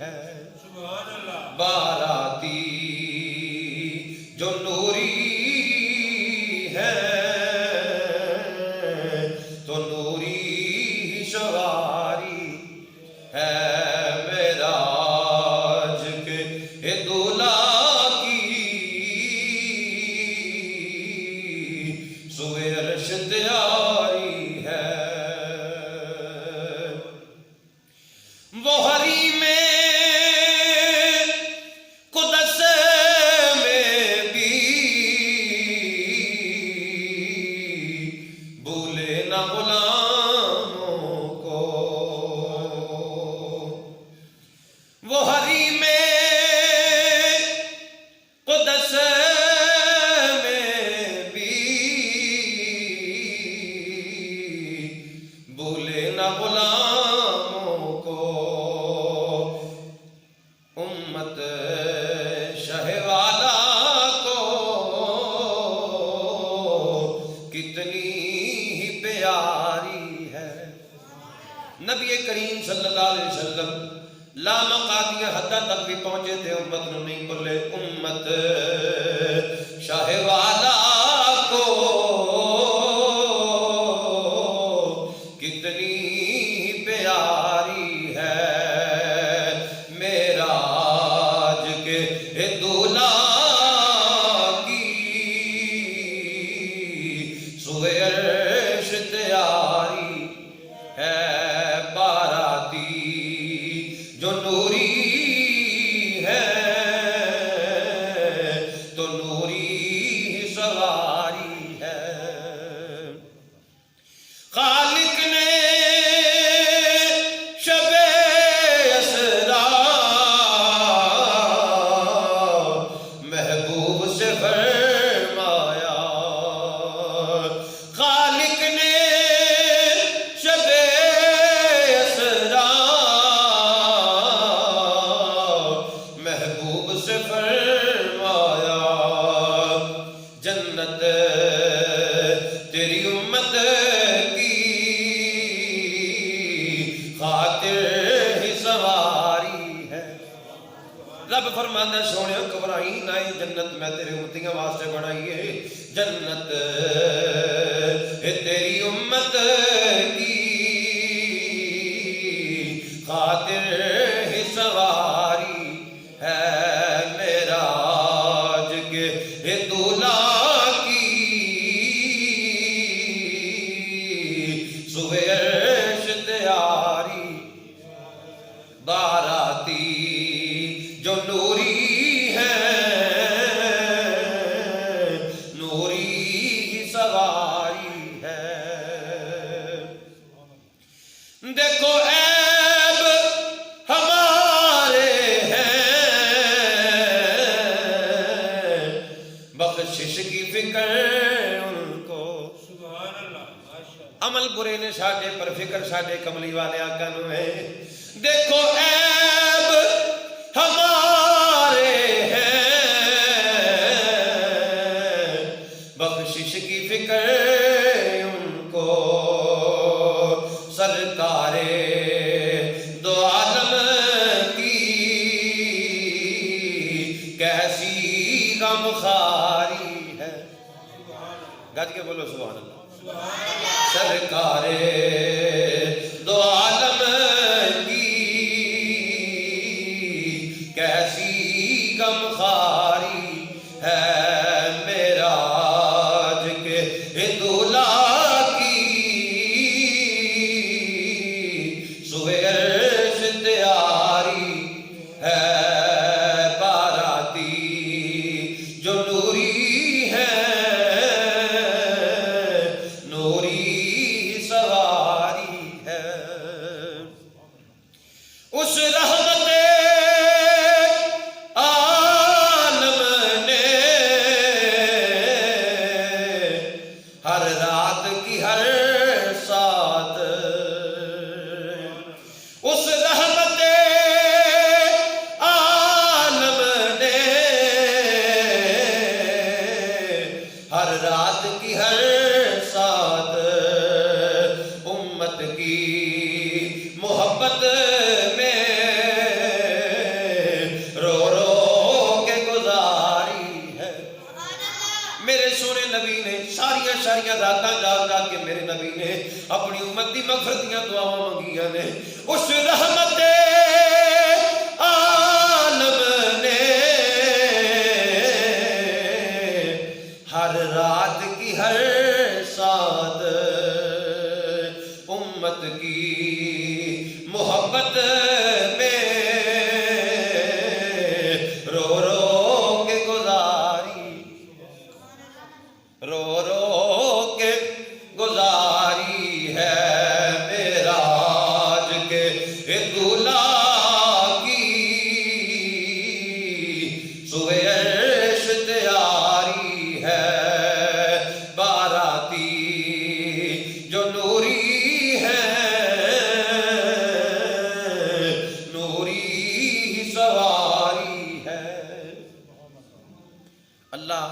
سبحان اللہ باراتی جو نوری ہے تو نوری ہی سواری ہے معراج کے دولہا کی سوئے عرش تیاری ہے وہ حریم وہ حریم قدس میں بھی بھولے نہ غلاموں کو امت شہ والا کو کتنی ہی پیاری ہے نبی کریم صلی اللہ علیہ وسلم لا مقادیہ حدہ تک بھی پہنچے تھے امت نو نہیں بولے امت شاہ والا کو کتنی پیاری ہے معراج کے دولہا کی سوئے عرش تیاری ہے باراتی جو نوری ہے تو نوری سواری ہے خالق نے شب اسرا محبوب سے فرمایا خالق نے شب محبوب سے فرمایا جنت تیری امت کی خاطر ہی سواری ہے رب فرمانا سونے گھبرائی نہ جنت میں تیرے امتیاں واسطے بنائی ہے جنت تیری امت کی خاطر ہی سواری ہے معراج کے دولہا کی سوئے عرش تیاری باراتی جو نوری ہے نوری ہی سواری ہے دیکھو بخشش کی فکر ان کو سبحان اللہ عمل برے نے ساڈے پر فکر ساڈے کملی والے آقا نو ہے دیکھو عیب ہمارے ہیں بخشش کی فکر ان کو سرکار دو عالم کی کیسی غمخواری ہے گاج کے بولو سبحان اللہ سرکار دو عالم کی کیسی غمخواری ہے معراج کے دولہا کی سوئے عرش تیاری ہے باراتی جو نوری ہے نوری سواری ہے اس رحمت عالم ساری راتاں جاگ جاگ کے میرے نبی نے اپنی امت دی مغفرت دیاں دعاواں منگیاں نے. اس رحمت عالم نے ہر رات کی ہر ساتھ امت کی محبت میں رو رو کے گزاری، رو رو کے گزاری ہے معراج کے دلہا کی سوئے عرش تیاری ہے باراتی جو نوری ہے نوری سواری ہے. اللہ